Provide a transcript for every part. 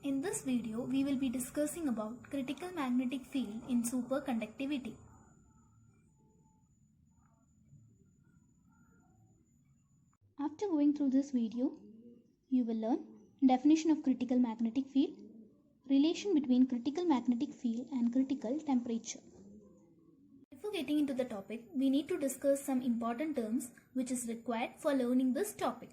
In this video, we will be discussing about critical magnetic field in superconductivity. After going through this video, you will learn definition of critical magnetic field, relation between critical magnetic field and critical temperature. Before getting into the topic, we need to discuss some important terms which is required for learning this topic.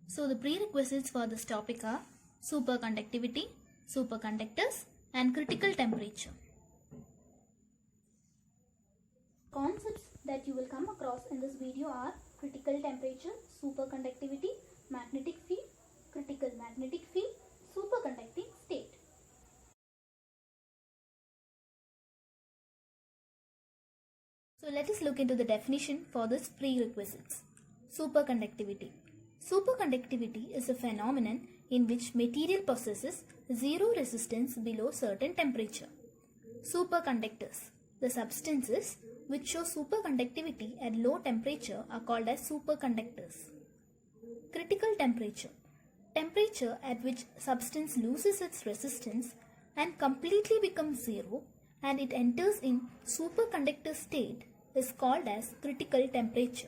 So the prerequisites for this topic are superconductivity, superconductors, and critical temperature. Concepts that you will come across in this video are critical temperature, superconductivity, magnetic field, critical magnetic field, superconducting state. So let us look into the definition for this prerequisites. Superconductivity. Superconductivity is a phenomenon in which material possesses zero resistance below certain temperature. Superconductors. The substances which show superconductivity at low temperature are called as superconductors. Critical temperature. Temperature at which substance loses its resistance and completely becomes zero and it enters in superconductor state is called as critical temperature.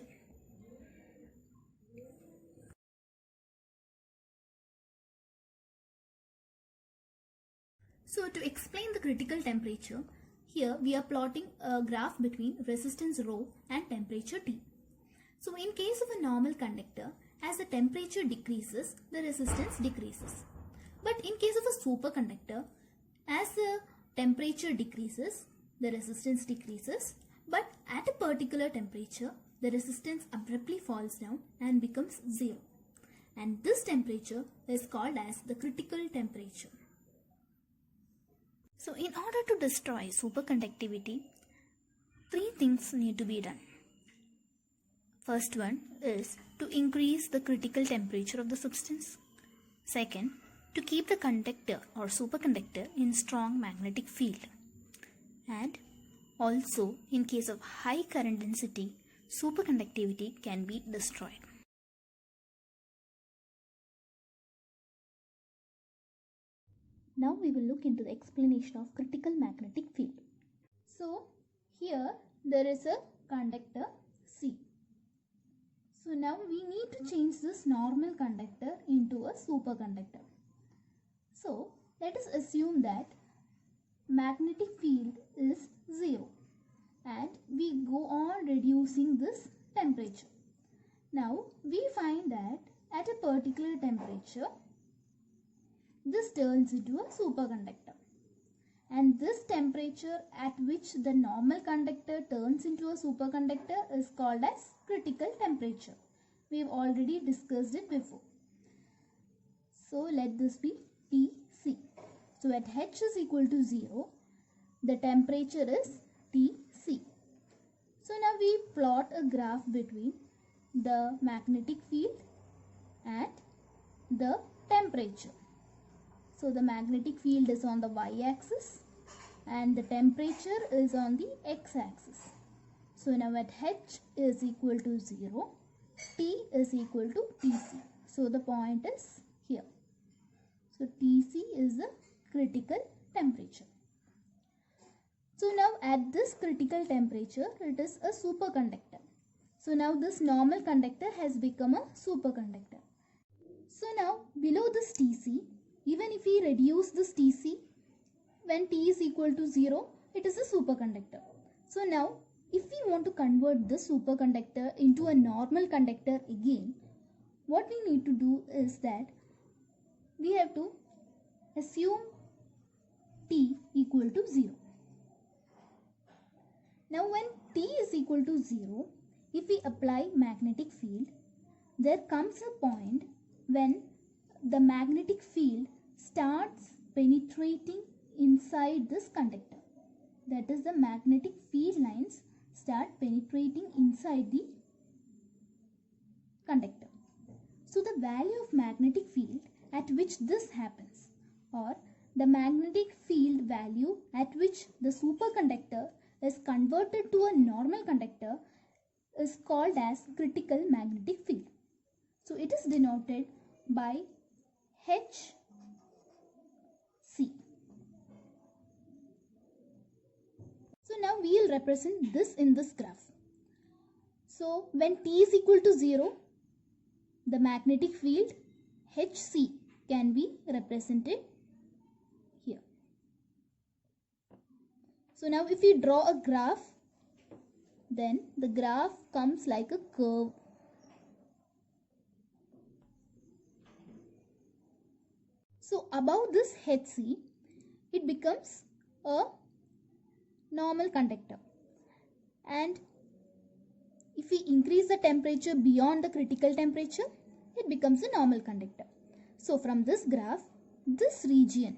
So to explain the critical temperature, here we are plotting a graph between resistance rho and temperature T. So in case of a normal conductor, as the temperature decreases, the resistance decreases. But in case of a superconductor, as the temperature decreases, the resistance decreases. But at a particular temperature, the resistance abruptly falls down and becomes zero. And this temperature is called as the critical temperature. So in order to destroy superconductivity, three things need to be done. First one is to increase the critical temperature of the substance. Second, to keep the conductor or superconductor in strong magnetic field. And also, in case of high current density, superconductivity can be destroyed. Now we will look into the explanation of critical magnetic field. So here there is a conductor C. So now we need to change this normal conductor into a superconductor. So let us assume that magnetic field is 0 and we go on reducing this temperature. Now we find that at a particular temperature, this turns into a superconductor, and this temperature at which the normal conductor turns into a superconductor is called as critical temperature. We have already discussed it before. So let this be Tc. So at H is equal to 0, the temperature is Tc. So now we plot a graph between the magnetic field and the temperature. So the magnetic field is on the y-axis and the temperature is on the x-axis. So now at H is equal to 0, T is equal to Tc. So the point is here. So Tc is the critical temperature. So now at this critical temperature, it is a superconductor. So now this normal conductor has become a superconductor. So now below this Tc, even if we reduce this Tc, when T is equal to 0, it is a superconductor. So now, if we want to convert this superconductor into a normal conductor again, what we need to do is that we have to assume T equal to 0. Now when T is equal to 0, if we apply magnetic field, there comes a point when the magnetic field starts penetrating inside this conductor. That is, the magnetic field lines start penetrating inside the conductor. So the value of magnetic field at which this happens, or the magnetic field value at which the superconductor is converted to a normal conductor, is called as critical magnetic field. So it is denoted by H represent this in this graph. So when T is equal to 0, the magnetic field Hc can be represented here. So now if we draw a graph, then the graph comes like a curve. So above this Hc, it becomes a normal conductor. And if we increase the temperature beyond the critical temperature, it becomes a normal conductor. So from this graph, this region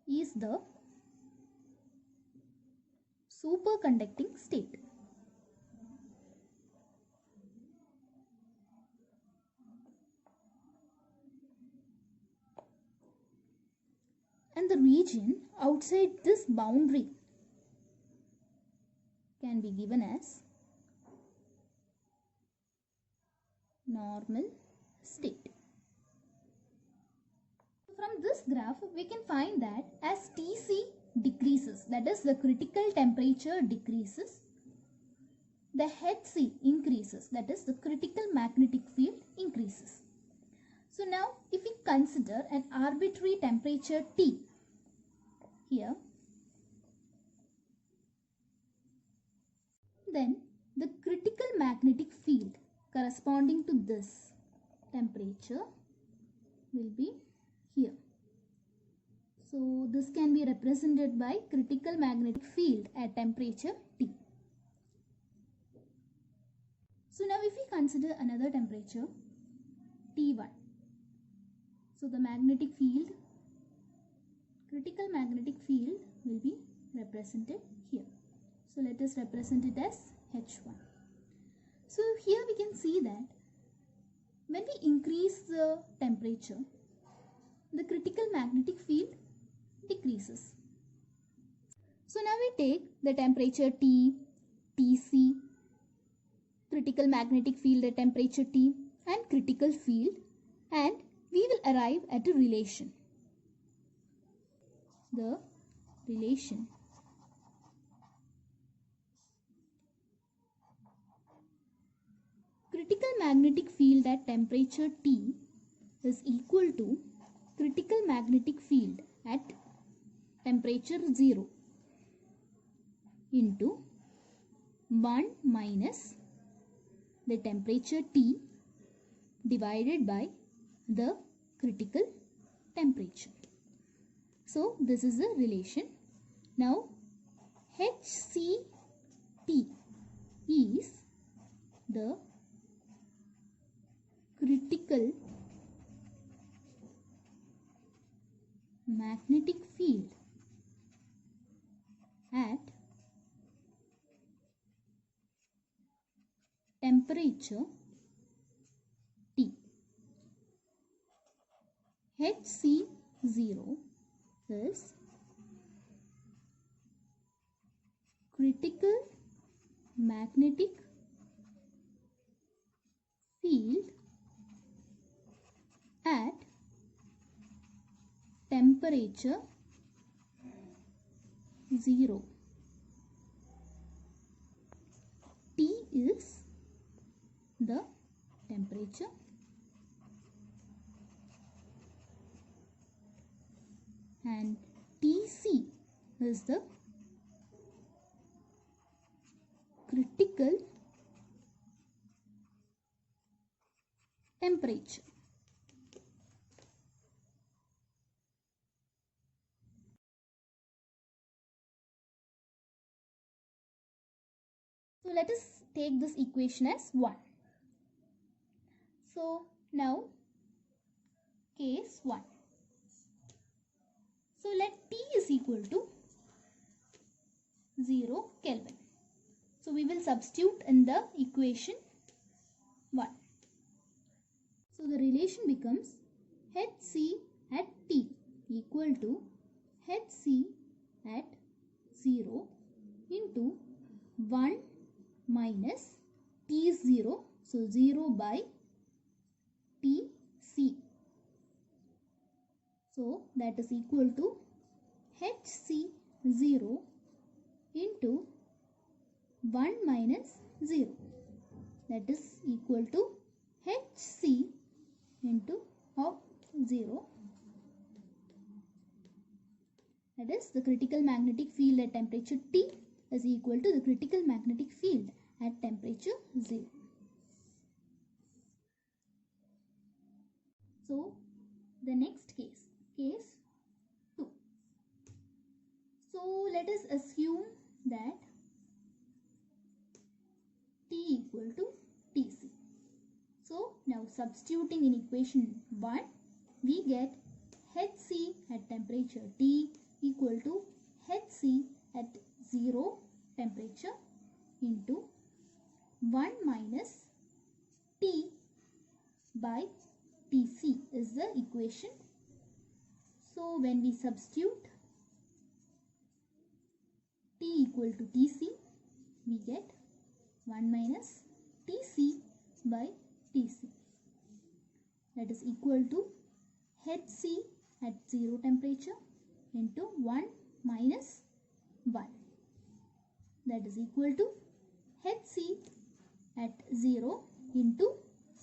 is the superconducting state. And the region outside this boundary can be given as normal state. From this graph, we can find that as Tc decreases, that is the critical temperature decreases, the Hc increases, that is the critical magnetic field increases. So now if we consider an arbitrary temperature T here, then the critical magnetic field corresponding to this temperature will be here. So this can be represented by critical magnetic field at temperature T. So now if we consider another temperature T1, so the magnetic field, critical magnetic field will be represented here. So let us represent it as H1. So here we can see that when we increase the temperature, the critical magnetic field decreases. So now we take the temperature T, Tc, critical magnetic field at temperature T and critical field, and we will arrive at a relation. The relation critical magnetic field at temperature T is equal to critical magnetic field at temperature 0 into 1 minus the temperature T divided by the critical temperature. So this is the relation. Now HCT is the critical magnetic field at temperature T. Hc0 is critical magnetic field at temperature 0. T is the temperature and Tc is the critical temperature. So let us take this equation as 1. So now case 1. So let T is equal to 0 Kelvin. So we will substitute in the equation 1. So the relation becomes Hc at T equal to Hc at 0 into 1 minus T0 So 0 by Tc. So that is equal to Hc0 into 1 minus 0. That is equal to Hc into of 0. That is, the critical magnetic field at temperature T is equal to the critical magnetic field at temperature 0. So the next case 2. So let us assume that T equal to Tc. So now substituting in equation 1, we get Hc at temperature T equal to Hc at 0 temperature into 1 minus T by Tc is the equation. So when we substitute T equal to Tc, we get 1 minus Tc by Tc. That is equal to Hc at 0 temperature into 1 minus 1. That is equal to Hc at 0 into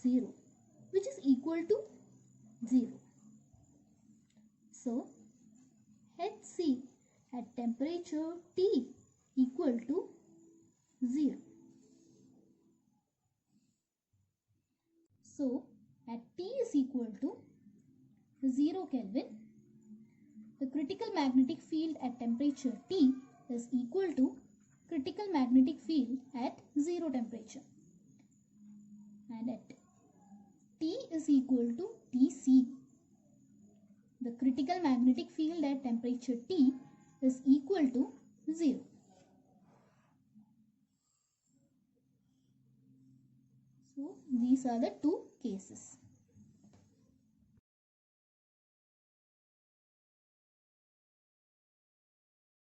0, which is equal to 0. So Hc at temperature T equal to 0. So at T is equal to 0 Kelvin, the critical magnetic field at temperature T is equal to critical magnetic field at 0 temperature. And at T is equal to Tc, the critical magnetic field at temperature T is equal to 0. So these are the two cases.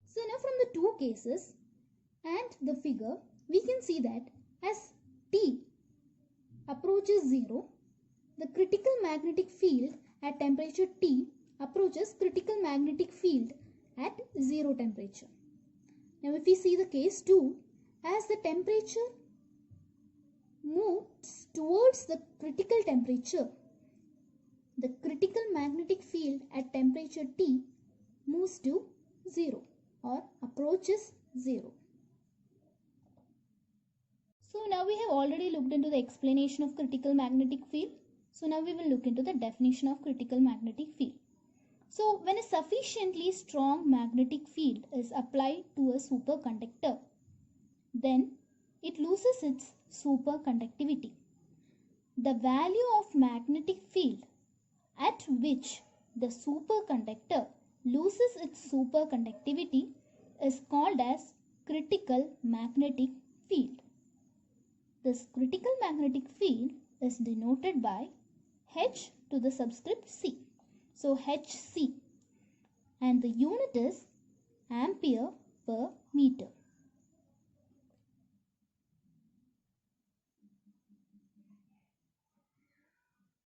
So now from the two cases and the figure, we can see that as T approaches 0, the critical magnetic field at temperature T approaches critical magnetic field at 0 temperature. Now if we see the case 2, as the temperature moves towards the critical temperature, the critical magnetic field at temperature T moves to 0 or approaches 0. So now we have already looked into the explanation of critical magnetic field. So now we will look into the definition of critical magnetic field. So when a sufficiently strong magnetic field is applied to a superconductor, then it loses its superconductivity. The value of magnetic field at which the superconductor loses its superconductivity is called as critical magnetic field. This critical magnetic field is denoted by H to the subscript C. So Hc, and the unit is ampere per meter.